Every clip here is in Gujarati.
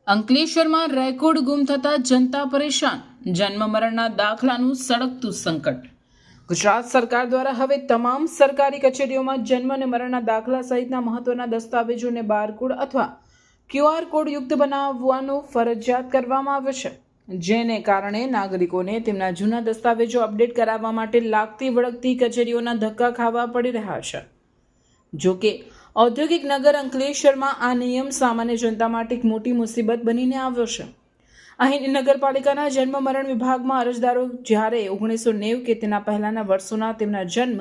અંકલેશ્વરમાં રેકોર્ડ ગુમ થતા જનતા પરેશાન, જન્મ મરણના દાખલાનું સળગતું સંકટ। ગુજરાત સરકાર દ્વારા હવે તમામ સરકારી કચેરીઓમાં જન્મ અને મરણના દાખલા સહિતના મહત્વના દસ્તાવેજોને બારકોડ અથવા ક્યુઆર કોડ યુક્ત બનાવવાનો ફરજિયાત કરવામાં આવ્યો છે, જેને કારણે નાગરિકોને તેમના જૂના દસ્તાવેજો અપડેટ કરાવવા માટે લાગતી વળગતી કચેરીઓના ધક્કા ખાવા પડી રહ્યા છે। જો કે ઔદ્યોગિક નગર અંકલેશ્વરમાં આ નિયમ સામાન્ય જનતા માટે એક મોટી મુસીબત બનીને આવ્યો છે। અહીં નગરપાલિકાના જન્મ મરણ વિભાગમાં અરજદારો જ્યારે 1990 કે તેના પહેલાના વર્ષોના તેમના જન્મ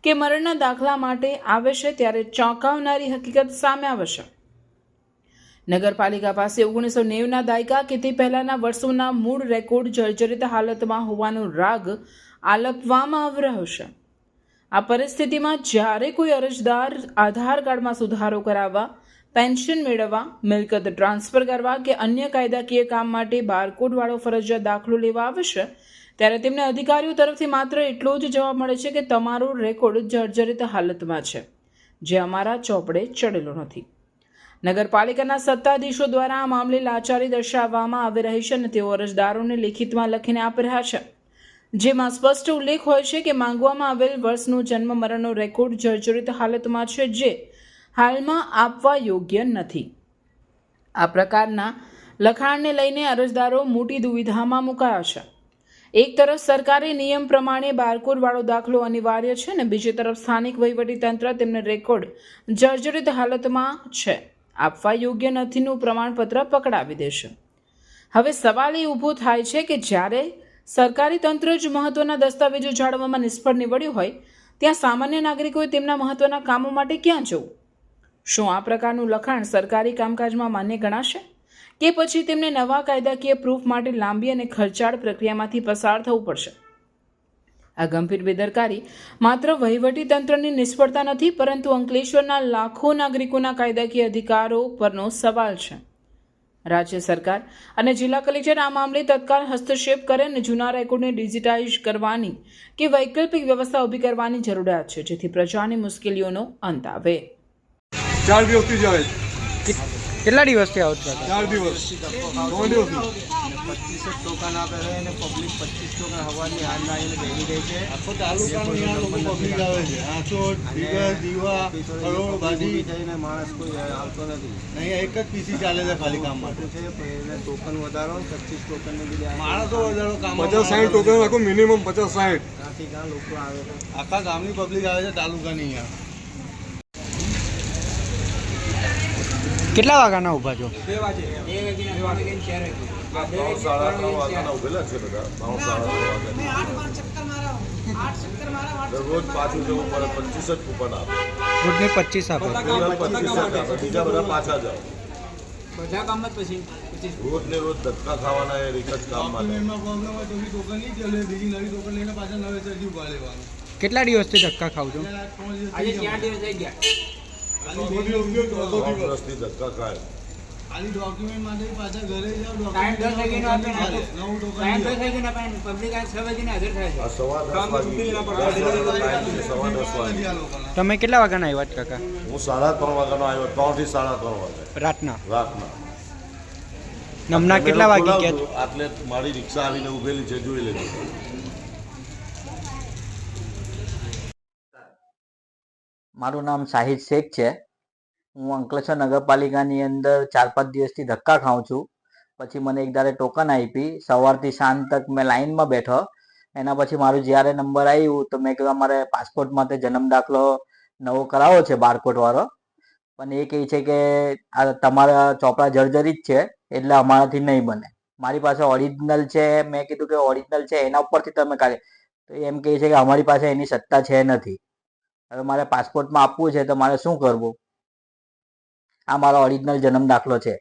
કે મરણના દાખલા માટે આવે છે, ત્યારે ચોંકાવનારી હકીકત સામે આવે છે। નગરપાલિકા પાસે 1990ના દાયકા કે તે પહેલાના વર્ષોના મૂળ રેકોર્ડ જર્જરિત હાલતમાં હોવાનો રાગ આલપવામાં આવી રહ્યો છે। આ પરિસ્થિતિમાં જ્યારે કોઈ અરજદાર આધાર કાર્ડમાં સુધારો કરાવવા, પેન્શન મેળવવા, મિલકત ટ્રાન્સફર કરવા કે અન્ય કાયદાકીય કામ માટે બારકોડવાળો ફરજિયાત દાખલો લેવા આવે છે, ત્યારે તેમને અધિકારીઓ તરફથી માત્ર એટલો જ જવાબ મળે છે કે તમારો રેકોર્ડ જર્જરિત હાલતમાં છે, જે અમારા ચોપડે ચડેલો નથી। નગરપાલિકાના સત્તાધીશો દ્વારા આ મામલે લાચારી દર્શાવવામાં આવી રહી છે અને તેઓ અરજદારોને લેખિતમાં લખીને આપી રહ્યા છે, જેમાં સ્પષ્ટ ઉલ્લેખ હોય છે કે માંગવામાં આવેલ વર્ષનો જન્મ મરણનો રેકોર્ડ જર્જરિત હાલતમાં છે, જે હાલમાં આપવા યોગ્ય નથી। આ પ્રકારના લખાણને લઈને અરજદારો મોટી દુવિધામાં મુકાયા છે। એક તરફ સરકારી નિયમ પ્રમાણે બારકોડવાળો દાખલો અનિવાર્ય છે અને બીજી તરફ સ્થાનિક વહીવટીતંત્ર તેમને રેકોર્ડ જર્જરિત હાલતમાં છે આપવા યોગ્ય નથીનું પ્રમાણપત્ર પકડાવી દેશે। હવે સવાલ એ ઊભો થાય છે કે જ્યારે સરકારી તંત્ર જ મહત્વના દસ્તાવેજો જાળવવામાં નિષ્ફળ નીવડ્યું હોય, ત્યાં સામાન્ય નાગરિકોએ તેમના મહત્વના કામો માટે ક્યાં જવું? શું આ પ્રકારનું લખાણ સરકારી કામકાજમાં માન્ય ગણાશે કે પછી તેમને નવા કાયદાકીય પ્રૂફ માટે લાંબી અને ખર્ચાળ પ્રક્રિયામાંથી પસાર થવું પડશે? આ ગંભીર બેદરકારી માત્ર વહીવટી તંત્રની નિષ્ફળતા નથી, પરંતુ અંકલેશ્વરના લાખો નાગરિકોના કાયદાકીય અધિકારો પરનો સવાલ છે। રાજ્ય સરકાર અને જિલ્લા કલેક્ટર આ મામલે તત્કાળ હસ્તક્ષેપ કરે અને જૂના રેકોર્ડને ડિજિટાઇઝ કરવાની કે વૈકલ્પિક વ્યવસ્થા ઊભી કરવાની જરૂરિયાત છે, જેથી પ્રજાની મુશ્કેલીઓનો અંત આવે। 4 દિવસથી જાય કેટલા દિવસથી આવો છો? 4 દિવસ 3 દિવસ 25 ટોકન આપે છે અને પબ્લિક 25 ટોકન હવાની હાલ આવીને બેસી ગઈ છે। આખો તાલુકાનું અહીંયા લોકો પબ્લિક આવે છે। આંચોટ, દિગર, દીવા, કરોડ, બાજી થઈને માણસ કોઈ આવતો નથી। અહીંયા એક જ પીસી ચાલે છે ખાલી કામ માટે છે એને ટોકન વધારો 25 ટોકન ને બીજા માણસો વધારો કામ 50-60 ટોકન રાખો, મિનિમમ 50-60 ત્યાંથી ગામ લોકો આવે છે। આખા ગામની પબ્લિક આવે છે તાલુકાની અહીંયા। કેટલા વાગ્યાના ઊભા છો? 2 વાગે 4 રોજ પાછું જવું પડે, 25 જ કૂપન આપે, રોજને 25 આપે, 25 આપે, બીજા બધા પાછા જાઓ। બધા કામ જ પછી રોજ ને રોજ ધક્કા ખાવાના એ એક જ કામ માટે। ડોક્યુમેન્ટમાં પ્રોબ્લેમ હોય તો બી ટોકન નહીં ચાલે, બીજી નવી ટોકન લઈને પાછા નવેસરથી ઉભા રહેવાનું। કેટલા દિવસથી ધક્કા ખાવ છો? આજે 4 દિવસ થઈ ગયા। ખાલી 2 દિવસ ગયો તો 2 દિવસ વર્ષથી ધક્કા ખાય। ખાલી ડોક્યુમેન્ટ માટે પાછા ઘરે જાઓ, ટાઈમ 10 વાગ્યાનો આપે ને નવું ટોકન ટાઈમ 10 વાગ્યાનો આપે ને પબ્લિક આ 6 વાગ્યાને હાજર થાય છે। આ સવા 10 વાગે સવા 10 વાગે તમે કેટલા વાગ્યાના આવ્યા છો કાકા? હું 3:30 વાગ્યાનો આવ્યો, 3 થી 3:30 વાગે રાતના? રાતના। નમના કેટલા વાગી ગયા છો? આટલે મારી રિક્ષા આવીને ઉભેલી છે, જોઈ લેજો। મારું નામ શાહિદ શેખ છે। હું અંકલેશ્વર નગરપાલિકાની અંદર 4-5 દિવસથી ધક્કા ખાઉં છું। પછી મને એક દાડે ટોકન આપી, સવારથી સાંજ તક મેં લાઈનમાં બેઠો। એના પછી મારું જ્યારે નંબર આવ્યું તો મેં કીધું અમારે પાસપોર્ટ માટે જન્મ દાખલો નવો કરાવો છે બારકોડવાળો, પણ એ કહે છે કે આ તમારા ચોપડા જર્જરિત છે એટલે અમારાથી નહીં બને। મારી પાસે ઓરિજિનલ છે, મેં કીધું કે ઓરિજિનલ છે એના ઉપરથી તમે કાઢે, તો એમ કહે છે કે અમારી પાસે એની સત્તા છે નથી। હવે મારે પાસપોર્ટમાં આપવું છે તો મારે શું કરવું? આ મારો ઓરિજિનલ જન્મ દાખલો છે।